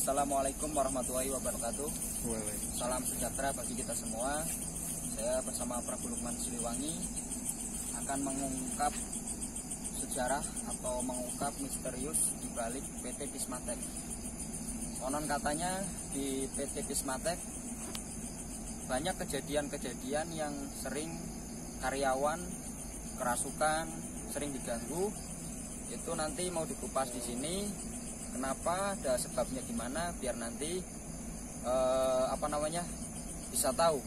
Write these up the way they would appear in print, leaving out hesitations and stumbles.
Assalamualaikum warahmatullahi wabarakatuh. Salam sejahtera bagi kita semua. Saya bersama Prabu Lukman Siliwangi akan mengungkap sejarah atau mengungkap misterius di balik PT Pismatek. Konon katanya di PT Pismatek banyak kejadian-kejadian yang sering karyawan kerasukan, sering diganggu. Itu nanti mau dikupas di sini. Kenapa, ada sebabnya gimana, biar nanti bisa tahu,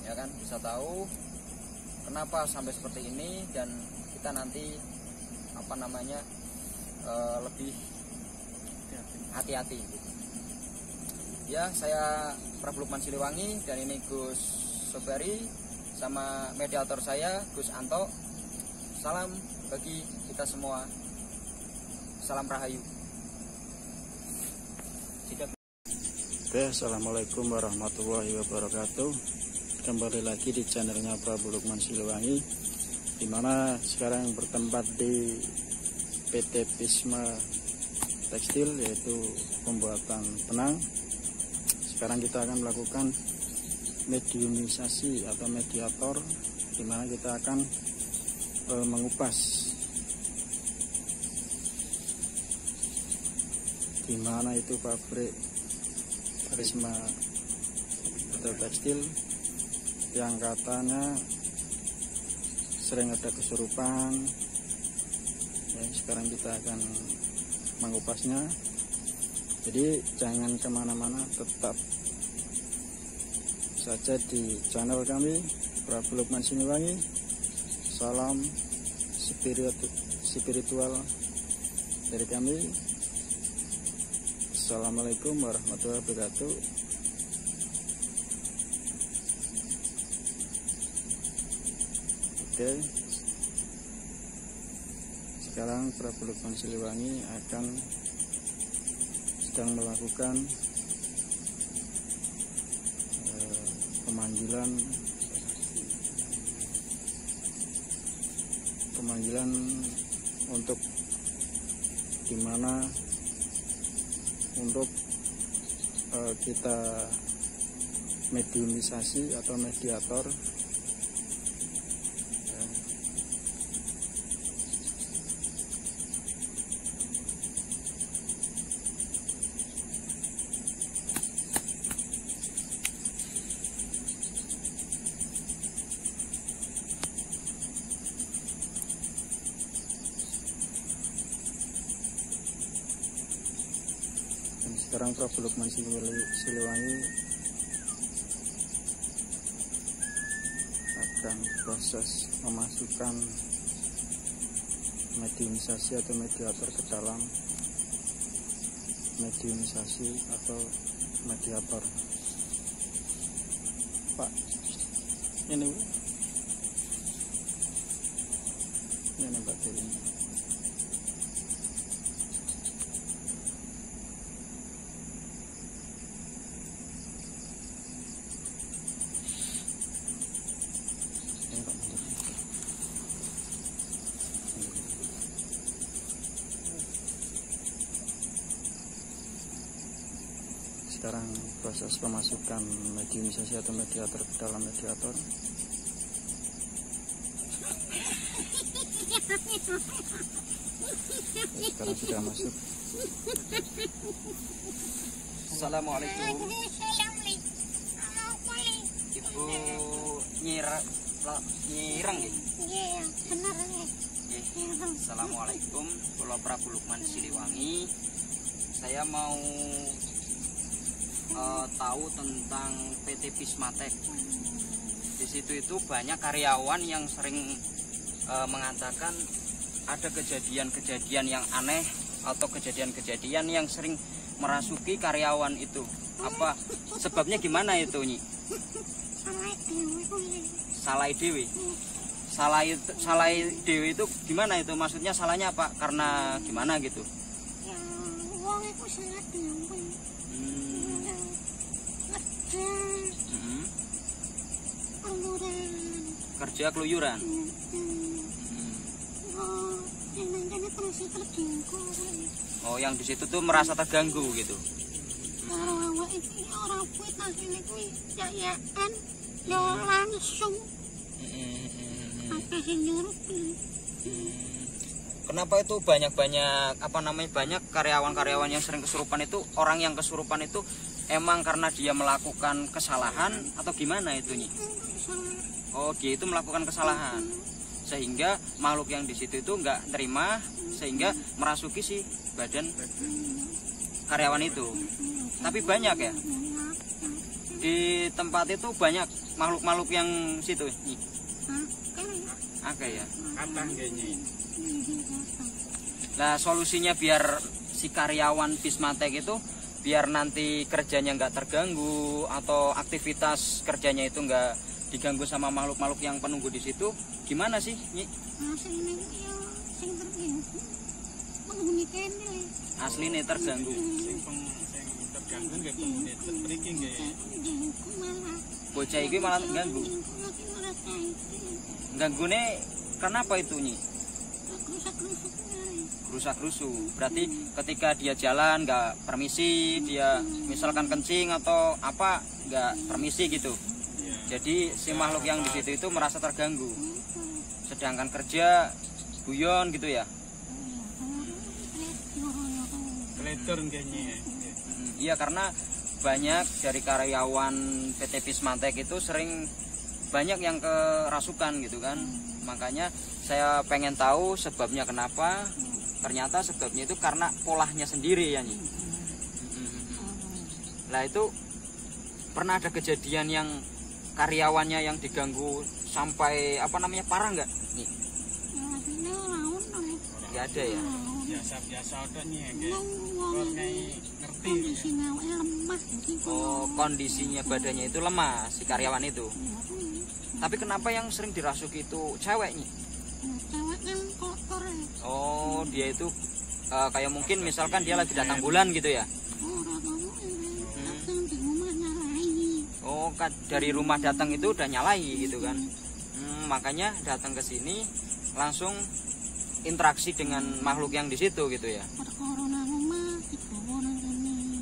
ya kan, bisa tahu kenapa sampai seperti ini, dan kita nanti lebih hati-hati. Ya, saya Prabu Lukman Siliwangi dan ini Gus Sobari sama mediator saya Gus Anto. Salam bagi kita semua. Salam Rahayu. Oke, assalamualaikum warahmatullahi wabarakatuh. Kembali lagi di channelnya Prabu Lukman Siliwangi, dimana sekarang bertempat di PT Pisma Tekstil, yaitu pembuatan benang. Sekarang kita akan melakukan mediumisasi atau mediator, dimana kita akan mengupas dimana itu pabrik Pisma Tekstil yang katanya sering ada kesurupan. Ya, sekarang kita akan mengupasnya. Jadi jangan kemana-mana, tetap saja di channel kami Prabu Lukman Siliwangi. Salam spiritual dari kami. Assalamualaikum warahmatullahi wabarakatuh. Oke, sekarang Prabu Lukman Siliwangi sedang melakukan pemanggilan untuk dimana untuk kita mediumisasi atau mediator. Sekarang Prabu Lukman Siliwangi akan proses memasukkan mediumisasi atau mediator ke dalam mediumisasi atau mediator. Pak, ini baterainya. Sekarang proses pemasukan mediumisasi atau mediator ke dalam mediator. Sekarang sudah masuk. Assalamualaikum. Ibu nyirang ya? Iya, benar ya. Assalamualaikum, Pulau Prabu Lukman Siliwangi. Saya mau tahu tentang PT Pismatek. Di situ itu banyak karyawan yang sering mengatakan ada kejadian-kejadian yang aneh atau kejadian-kejadian yang sering merasuki karyawan itu. Apa sebabnya, gimana itu, Nyi? Salah dewi. Salah dewi itu gimana itu? Maksudnya salahnya apa? Karena gimana gitu? Ya, uang itu sangat diambil. Kerja keluyuran. Oh, yang di situ tuh merasa terganggu gitu. karo awak iki ora kuwi tasine kuwi jayaan yo langsung akeh sing nyuruh. Kenapa itu banyak banyak karyawan-karyawan yang sering kesurupan itu, orang yang kesurupan itu emang karena dia melakukan kesalahan atau gimana itu nih? Oh, dia itu melakukan kesalahan sehingga makhluk yang di situ itu nggak terima sehingga merasuki si badan karyawan itu. Tapi banyak ya di tempat itu, banyak makhluk-makhluk yang situ nih. Oke ya. Nah, solusinya biar si karyawan Bismatek itu biar nanti kerjanya nggak terganggu atau aktivitas kerjanya itu nggak diganggu sama makhluk-makhluk yang penunggu di situ, gimana sih, Nyi? Asli nih terganggu. Bocah iki malah ganggu. Ganggune kenapa itu, Nyi? Rusak-rusuk. Berarti ketika dia jalan nggak permisi, dia misalkan kencing atau apa nggak permisi gitu. Jadi si makhluk yang di situ itu merasa terganggu. Sedangkan kerja guyon gitu ya. Iya, karena banyak dari karyawan PT Bismatek itu sering banyak yang kerasukan gitu kan. Makanya saya pengen tahu sebabnya kenapa. Ternyata sebabnya itu karena polanya sendiri ya, Nyi. Nah, itu pernah ada kejadian yang karyawannya yang diganggu sampai parah nggak, Nyi? Nggak ada ya. Biasa ada nih ngerti. Oh, kondisinya badannya itu lemah si karyawan itu. Tapi kenapa yang sering dirasuki itu cewek, Nyi? Oh, dia itu kayak mungkin misalkan dia lagi datang bulan gitu ya. Oh, dari rumah datang itu udah nyalai gitu kan. Makanya datang ke sini langsung interaksi dengan makhluk yang di situ gitu ya.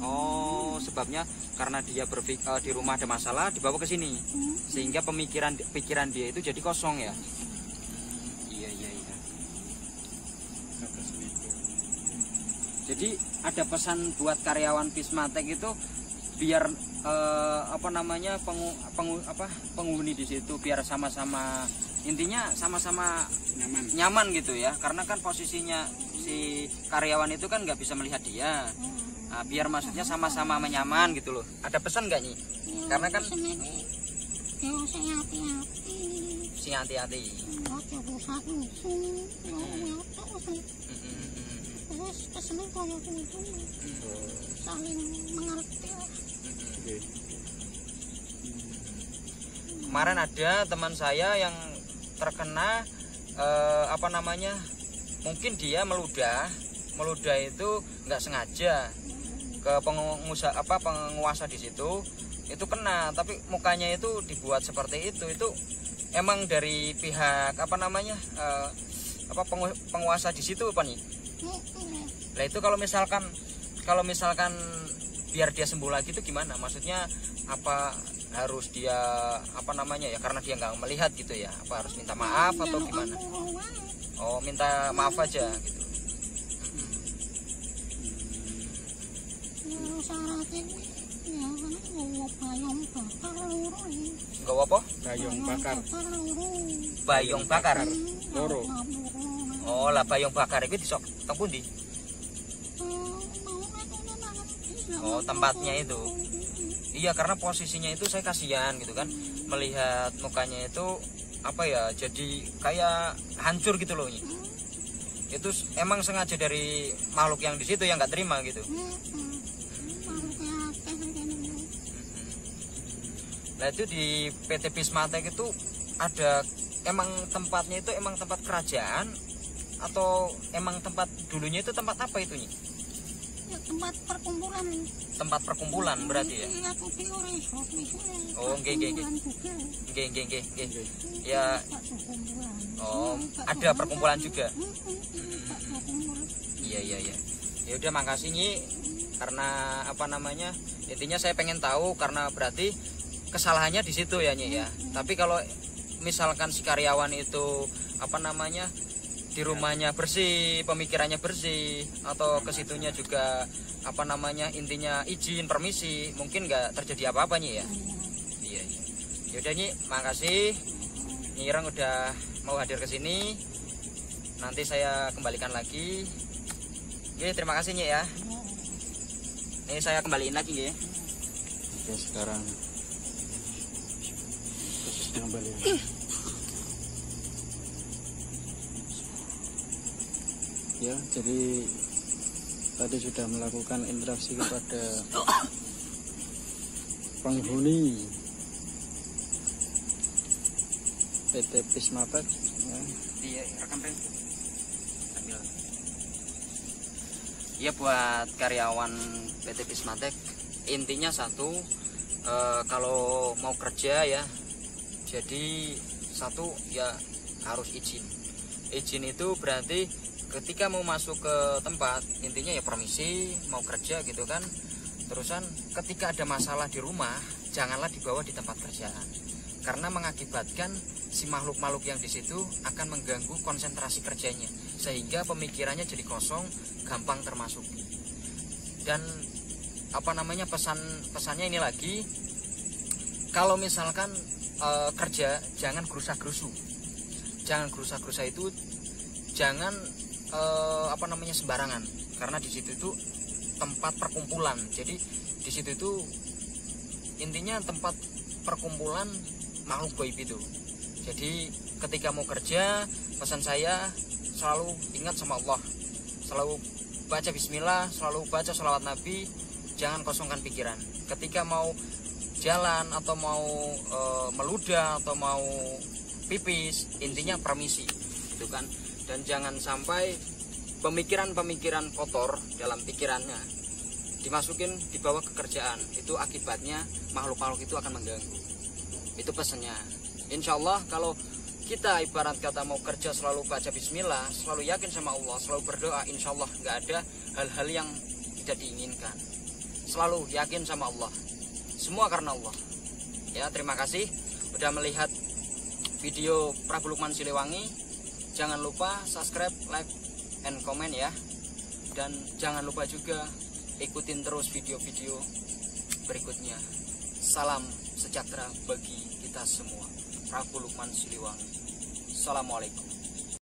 Oh, sebabnya karena dia berpikir di rumah ada masalah dibawa ke sini. Sehingga pikiran dia itu jadi kosong ya. Iya. Jadi ada pesan buat karyawan Bismatek itu biar penghuni di situ biar sama-sama, intinya sama-sama nyaman gitu ya, karena kan posisinya si karyawan itu kan nggak bisa melihat dia. Nah, biar maksudnya sama-sama nyaman gitu loh. Ada pesan nggak, Nyi? Karena kan sing hati-hati. Saling mengerti. Kemarin ada teman saya yang terkena mungkin dia meludah itu nggak sengaja ke penguasa di situ, itu kena, tapi mukanya itu dibuat seperti itu emang dari pihak penguasa di situ apa nih? Nah, itu kalau misalkan biar dia sembuh lagi itu gimana? Maksudnya apa harus dia karena dia nggak melihat gitu ya? Apa harus minta maaf atau gimana? Oh, minta maaf aja gitu. Nggak apa? Bayong bakar. Loro. Oh, lah bayong bakar itu disok teng pundi? Oh, tempatnya itu. Iya, karena posisinya itu saya kasihan gitu kan, melihat mukanya itu jadi kayak hancur gitu loh. Itu emang sengaja dari makhluk yang di situ yang nggak terima gitu. Nah, itu di PT Bismatek itu ada tempatnya itu emang tempat kerajaan atau emang tempat dulunya itu tempat apa itu, Nyi? Ya, tempat perkumpulan. Tempat perkumpulan berarti ya? Oh, nggih. Ya. Oh, ada perkumpulan juga. Iya. Ya udah, makasih, Nyi. karena apa namanya, intinya saya pengen tahu karena berarti kesalahannya di situ ya Nyi ya. Tapi kalau misalkan si karyawan itu apa namanya di rumahnya bersih, pemikirannya bersih, atau ke situnya juga apa namanya intinya izin permisi, mungkin nggak terjadi apa-apa Nyi ya. Iya. Yaudah Nyi, makasih Nyi Ireng udah mau hadir ke sini. Nanti saya kembalikan lagi. Oke, terima kasih Nyi ya. Ini saya kembaliin lagi ya. Oke, sekarang proses pengembalian. Ya, jadi tadi sudah melakukan interaksi kepada penghuni PT Pismatek ya. Iya, rekam Ren. Iya, buat karyawan PT Pismatek intinya satu, kalau mau kerja ya, jadi satu ya harus izin. Izin itu berarti ketika mau masuk ke tempat, intinya ya permisi, mau kerja gitu kan. Terusan ketika ada masalah di rumah, janganlah dibawa di tempat kerjaan, karena mengakibatkan si makhluk-makhluk yang di situ akan mengganggu konsentrasi kerjanya, sehingga pemikirannya jadi kosong, gampang termasuki. Dan apa namanya pesannya ini lagi, kalau misalkan kerja jangan gerusa-gerusu. Jangan gerusa-gerusa itu jangan apa namanya sembarangan, karena di situ itu tempat perkumpulan. Jadi di situ itu intinya tempat perkumpulan makhluk gaib itu. Jadi ketika mau kerja, pesan saya selalu ingat sama Allah, selalu baca bismillah, selalu baca sholawat Nabi, jangan kosongkan pikiran. Ketika mau jalan atau mau meludah atau mau pipis, intinya permisi gitu kan. Dan jangan sampai pemikiran-pemikiran kotor dalam pikirannya dimasukin, dibawa ke kerjaan. Itu akibatnya makhluk-makhluk itu akan mengganggu. Itu pesannya. Insya Allah kalau kita ibarat kata mau kerja selalu baca bismillah, selalu yakin sama Allah, selalu berdoa, insya Allah nggak ada hal-hal yang tidak diinginkan. Selalu yakin sama Allah, semua karena Allah. Ya, terima kasih udah melihat video Prabu Lukman Siliwangi. Jangan lupa subscribe, like, and comment ya. Dan jangan lupa juga ikutin terus video-video berikutnya. Salam sejahtera bagi kita semua. Prabu Lukman Siliwangi. Assalamualaikum.